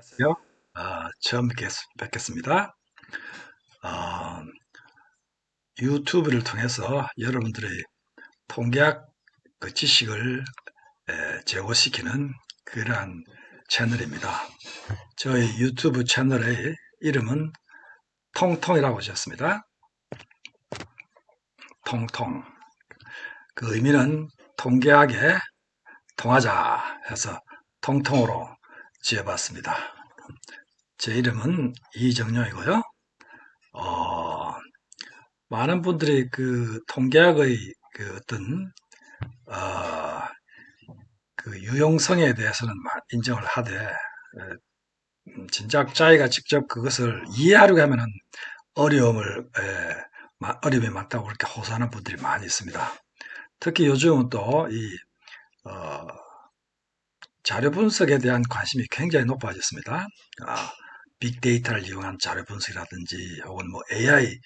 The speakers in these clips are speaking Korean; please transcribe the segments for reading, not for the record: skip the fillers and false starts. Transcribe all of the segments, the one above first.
안녕하세요. 처음 뵙겠습니다. 어, 유튜브를 통해서 여러분들의 통계학 지식을 제고시키는 그러한 채널입니다. 저희 유튜브 채널의 이름은 통통이라고 지었습니다. 통통. 그 의미는 통계학에 통하자 해서 통통으로 지어봤습니다. 제 이름은 이정용이고요. 어, 많은 분들이 그 통계학의 그 어떤 어, 그 유용성에 대해서는 인정을 하되 진작 자기가 직접 그것을 이해하려고 하면은 어려움을 어려움이 많다고 그렇게 호소하는 분들이 많이 있습니다. 특히 요즘은 또 이 자료 분석에 대한 관심이 굉장히 높아졌습니다. 아, 빅데이터를 이용한 자료 분석이라든지 혹은 뭐 AI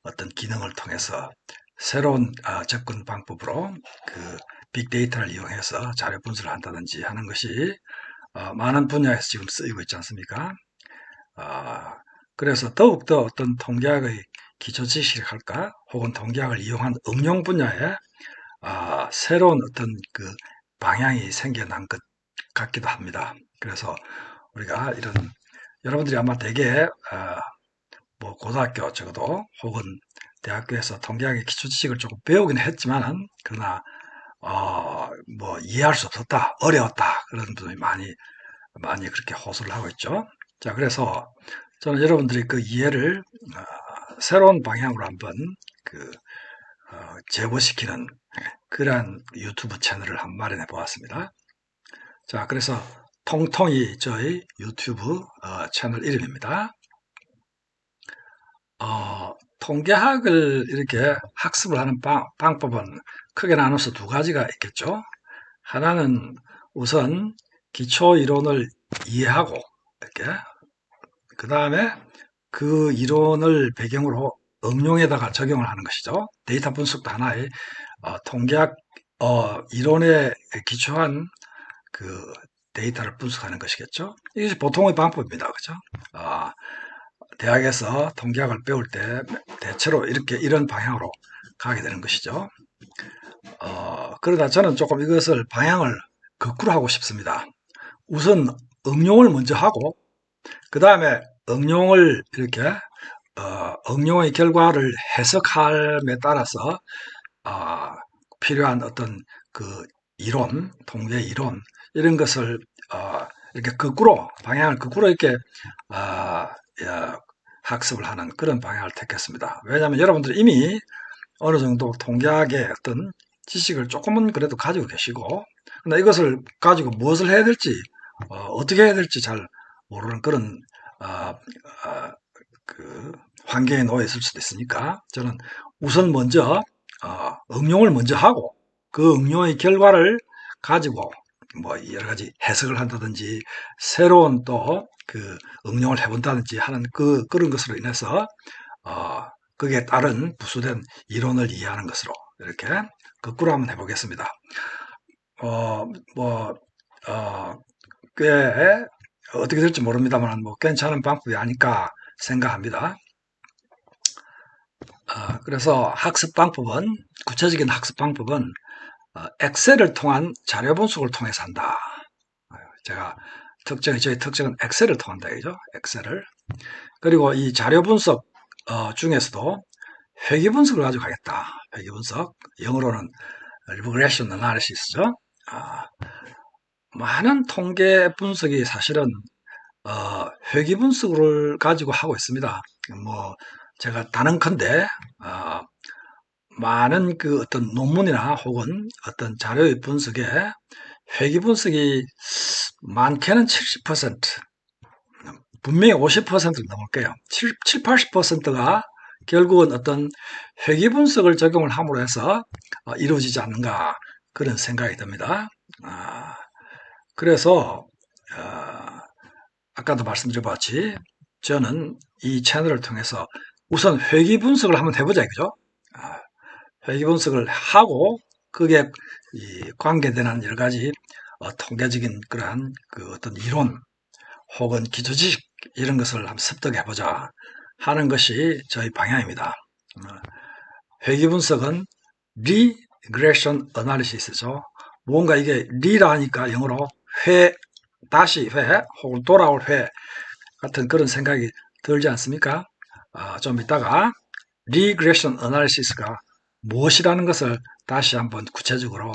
어떤 기능을 통해서 새로운 접근 방법으로 그 빅데이터를 이용해서 자료 분석을 한다든지 하는 것이 많은 분야에서 지금 쓰이고 있지 않습니까? 아, 그래서 더욱더 어떤 통계학의 기초 지식을 할까 혹은 통계학을 이용한 응용 분야에 새로운 어떤 그 방향이 생겨난 것 같기도 합니다. 그래서 우리가 이런 여러분들이 아마 대개 뭐 고등학교 적어도 혹은 대학교에서 통계학의 기초 지식을 조금 배우긴 했지만은 그러나 뭐 이해할 수 없었다, 어려웠다 그런 분들이 많이 그렇게 호소를 하고 있죠. 자, 그래서 저는 여러분들이 그 이해를 새로운 방향으로 한번 그 제고시키는 그러한 유튜브 채널을 한번 마련해 보았습니다. 자, 그래서 통통이 저희 유튜브 채널 이름입니다. 통계학을 이렇게 학습을 하는 방법은 크게 나눠서 두 가지가 있겠죠. 하나는 우선 기초 이론을 이해하고 이렇게 그 다음에 그 이론을 배경으로 응용에다가 적용을 하는 것이죠. 데이터 분석도 하나의 통계학 이론에 기초한 그 데이터를 분석하는 것이겠죠. 이것이 보통의 방법입니다. 그죠? 어, 대학에서 통계학을 배울 때 대체로 이런 방향으로 가게 되는 것이죠. 그러다 저는 조금 이것을 방향을 거꾸로 하고 싶습니다. 우선 응용을 먼저 하고 그 다음에 응용을 이렇게 응용의 결과를 해석함에 따라서 어, 필요한 어떤 그 이론, 통계 이론 이런 것을 이렇게 거꾸로 방향을 거꾸로 이렇게 어, 예, 학습을 하는 그런 방향을 택했습니다. 왜냐하면 여러분들이 이미 어느 정도 통계학의 어떤 지식을 조금은 그래도 가지고 계시고, 근데 이것을 가지고 무엇을 해야 될지, 떻게 해야 될지 잘 모르는 그런 어, 어, 그 환경에 놓여 있을 수도 있으니까 저는 우선 먼저 응용을 먼저 하고 그 응용의 결과를 가지고 뭐 여러 가지 해석을 한다든지 새로운 또 그 응용을 해본다든지 하는 그런 것으로 인해서 어, 거기에 따른 부수된 이론을 이해하는 것으로 이렇게 거꾸로 한번 해보겠습니다. 어, 뭐, 어, 꽤 어떻게 될지 모릅니다만 뭐 괜찮은 방법이 아닐까 생각합니다. 그래서 구체적인 학습 방법은 엑셀을 통한 자료 분석을 통해서 한다. 제가 저희 특징은 엑셀을 통한다, 이죠? 엑셀을. 그리고 이 자료 분석 중에서도 회귀 분석을 가지고 하겠다. 회귀 분석. 영어로는 regression analysis죠. 아, 많은 통계 분석이 사실은 회귀 분석을 가지고 하고 있습니다. 뭐 제가 단언컨대 많은 그 어떤 논문이나 혹은 어떤 자료의 분석에 회귀 분석이 많게는 70%, 분명히 50%를 넘을 거예요. 7, 80%가 결국은 어떤 회귀 분석을 적용을 함으로 해서 이루어지지 않는가 그런 생각이 듭니다. 아, 그래서 아까도 말씀드려봤지 저는 이 채널을 통해서 우선 회귀 분석을 한번 해보자 이거죠. 아, 회귀 분석을 하고 그게 관계되는 여러 가지 통계적인 그러한 그 어떤 이론 혹은 기초지식 이런 것을 한번 습득해보자 하는 것이 저희 방향입니다. 회귀 분석은 regression analysis죠. 뭔가 이게 리라 하니까 영어로 회, 다시 회 혹은 돌아올 회 같은 그런 생각이 들지 않습니까? 좀 이따가 regression analysis가 무엇이라는 것을 다시 한번 구체적으로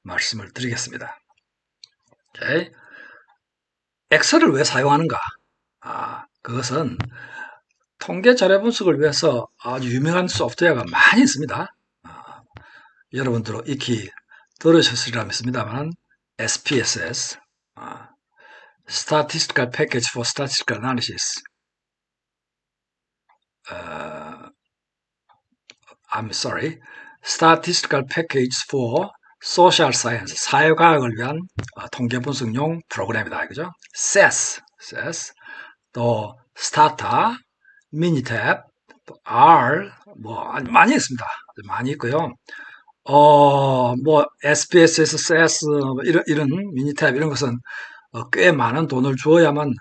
말씀을 드리겠습니다. 오케이. 엑셀을 왜 사용하는가? 그것은 통계 자료 분석을 위해서 아주 유명한 소프트웨어가 많이 있습니다. 여러분들 익히 들으셨으리라 믿습니다만 SPSS, Statistical Package for Statistical Analysis, I'm sorry, Statistical Package for Social Science, 사회과학을 위한 통계 분석용 프로그램이다. 그죠? SAS, 또 스타타, 미니탭, 또 R, 뭐 많이 있습니다. 많이 있고요. 뭐 SPSS, SAS 이런 미니탭 이런 것은 꽤 많은 돈을 주어야만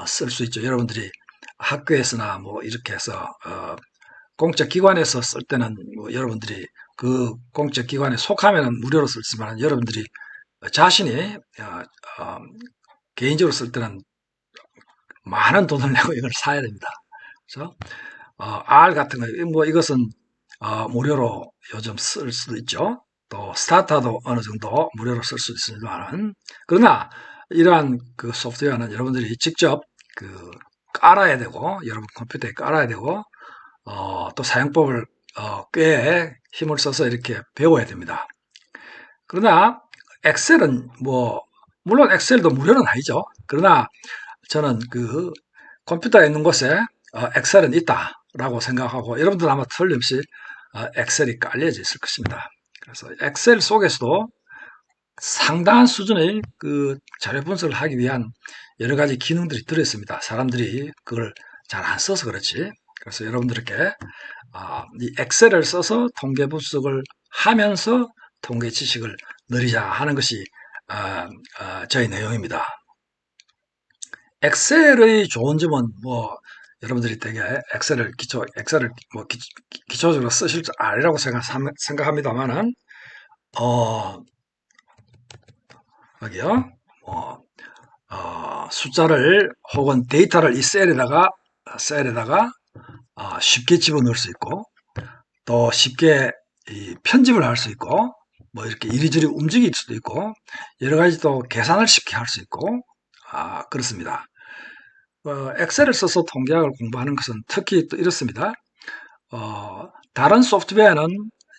쓸 수 있죠. 여러분들이 학교에서나 뭐 이렇게 해서 공적 기관에서 쓸 때는 뭐 여러분들이 그 공적 기관에 속하면 무료로 쓸지만 여러분들이 자신이 개인적으로 쓸 때는 많은 돈을 내고 이걸 사야 됩니다. 그래서 R 같은 거, 뭐 이것은 무료로 요즘 쓸 수도 있죠. 또 스타타도 어느 정도 무료로 쓸 수 있습니다만, 그러나 이러한 그 소프트웨어는 여러분들이 직접 그 깔아야 되고, 여러분 컴퓨터에 깔아야 되고, 또 사용법을 꽤 힘을 써서 이렇게 배워야 됩니다. 그러나 엑셀은 뭐 물론 엑셀도 무료는 아니죠. 그러나 저는 그 컴퓨터에 있는 곳에 엑셀은 있다라고 생각하고 여러분들 아마 틀림없이 엑셀이 깔려져 있을 것입니다. 그래서 엑셀 속에서도 상당한 수준의 그 자료 분석을 하기 위한 여러 가지 기능들이 들어있습니다. 사람들이 그걸 잘 안 써서 그렇지. 그래서 여러분들께 이 엑셀을 써서 통계 분석을 하면서 통계 지식을 늘리자 하는 것이 저희 내용입니다. 엑셀의 좋은 점은 뭐 여러분들이 되게 엑셀을 뭐 기초적으로 쓰실 줄 알이라고 생각합니다만은 여기요 숫자를 혹은 데이터를 이 셀에다가 쉽게 집어넣을 수 있고 또 쉽게 편집을 할 수 있고 뭐 이렇게 이리저리 움직일 수도 있고 여러 가지 또 계산을 쉽게 할 수 있고 그렇습니다. 엑셀을 써서 통계학을 공부하는 것은 특히 또 이렇습니다. 다른 소프트웨어는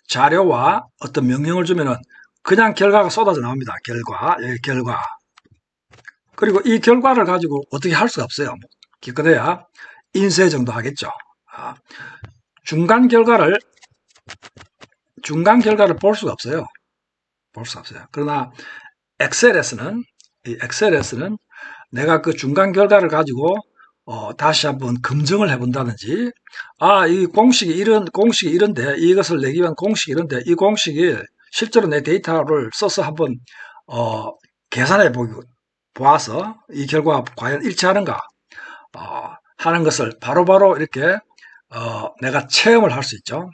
자료와 어떤 명령을 주면은 그냥 결과가 쏟아져 나옵니다. 결과. 그리고 이 결과를 가지고 어떻게 할 수가 없어요. 기껏해야 인쇄 정도 하겠죠. 중간 결과를 볼 수가 없어요. 그러나 엑셀에서는 내가 그 중간 결과를 가지고 다시 한번 검증을 해본다든지, 이 공식이 이런데, 이것을 내기 위한 공식이 이런데, 이 공식이 실제로 내 데이터를 써서 한번, 계산해 보아서 이 결과가 과연 일치하는가, 하는 것을 바로바로 이렇게, 내가 체험을 할 수 있죠.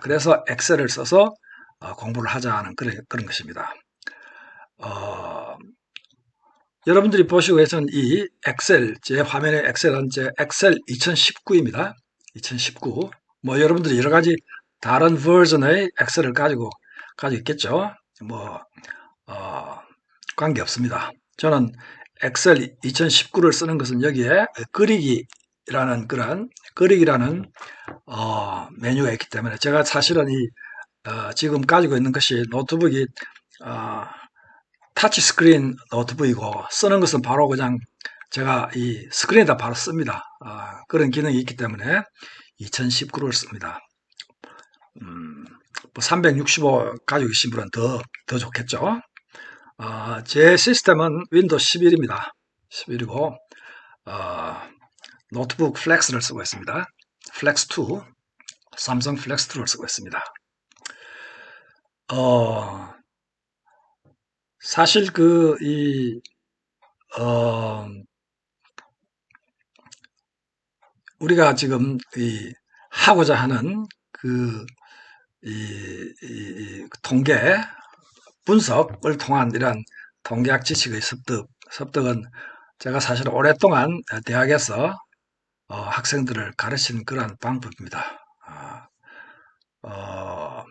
그래서 엑셀을 써서 공부를 하자는 그런 것입니다. 여러분들이 보시고 계신 이 엑셀, 제 화면에 엑셀은 제 엑셀 2019입니다. 2019. 뭐 여러분들이 여러 가지 다른 버전의 엑셀을 가지고 있겠죠. 뭐, 관계 없습니다. 저는 엑셀 2019를 쓰는 것은 여기에 그리기라는 메뉴가 있기 때문에 제가 사실은 지금 가지고 있는 것이 노트북이 타치 스크린 노트북이고 쓰는 것은 바로 그냥 제가 이 스크린에다 바로 씁니다. 그런 기능이 있기 때문에 2019를 씁니다. 365 가지고 계신 분은 더 좋겠죠. 제 시스템은 윈도우 11입니다. 11이고 노트북 플렉스를 쓰고 있습니다. 플렉스2, 삼성 플렉스2를 쓰고 있습니다. 사실 우리가 지금 하고자 하는 그 이 통계 분석을 통한 이러한 통계학 지식의 습득은 제가 사실 오랫동안 대학에서 학생들을 가르치는 그러한 방법입니다. 어,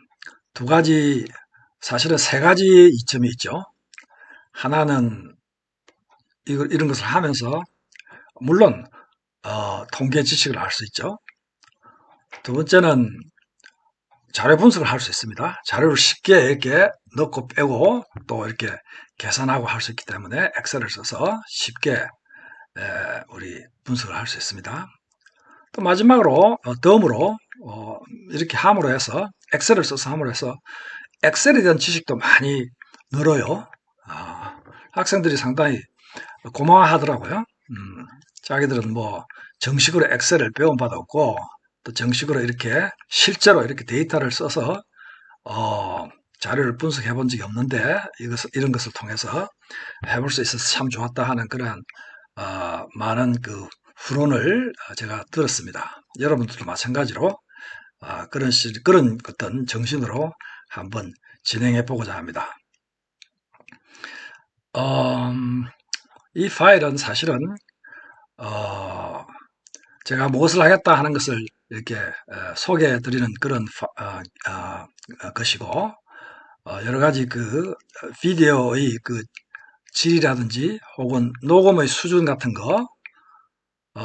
두 가지, 사실은 세 가지 이점이 있죠. 하나는 이런 것을 하면서 물론 통계 지식을 알 수 있죠. 두 번째는 자료 분석을 할 수 있습니다. 자료를 쉽게 이렇게 넣고 빼고 또 이렇게 계산하고 할 수 있기 때문에 엑셀을 써서 쉽게 우리 분석을 할 수 있습니다. 또 마지막으로 덤으로 이렇게 함으로 해서 엑셀을 써서 함으로 해서 엑셀에 대한 지식도 많이 늘어요. 학생들이 상당히 고마워하더라고요. 자기들은 뭐 정식으로 엑셀을 배운바도 없고 또 정식으로 이렇게 실제로 이렇게 데이터를 써서 자료를 분석해 본 적이 없는데 이런 것을 통해서 해볼 수 있어서 참 좋았다 하는 그런 많은 그 후론을 제가 들었습니다. 여러분들도 마찬가지로 그런 어떤 정신으로 한번 진행해 보고자 합니다. 이 파일은 사실은 제가 무엇을 하겠다 하는 것을 이렇게 소개해 드리는 그런 것이고 여러 가지 그 비디오의 그 질이라든지 혹은 녹음의 수준 같은 거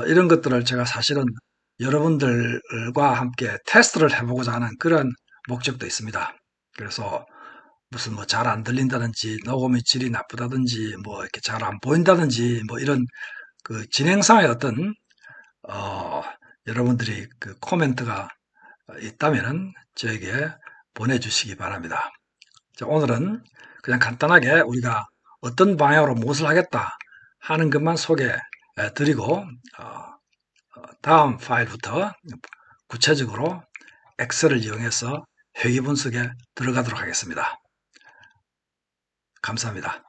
이런 것들을 제가 사실은 여러분들과 함께 테스트를 해보고자 하는 그런 목적도 있습니다. 그래서 무슨 뭐 잘 안 들린다든지 녹음의 질이 나쁘다든지 뭐 이렇게 잘 안 보인다든지 뭐 이런 그 진행상의 어떤 여러분들이 그 코멘트가 있다면은 저에게 보내주시기 바랍니다. 자, 오늘은 그냥 간단하게 우리가 어떤 방향으로 무엇을 하겠다 하는 것만 소개해 드리고 다음 파일부터 구체적으로 엑셀을 이용해서 회계 분석에 들어가도록 하겠습니다. 감사합니다.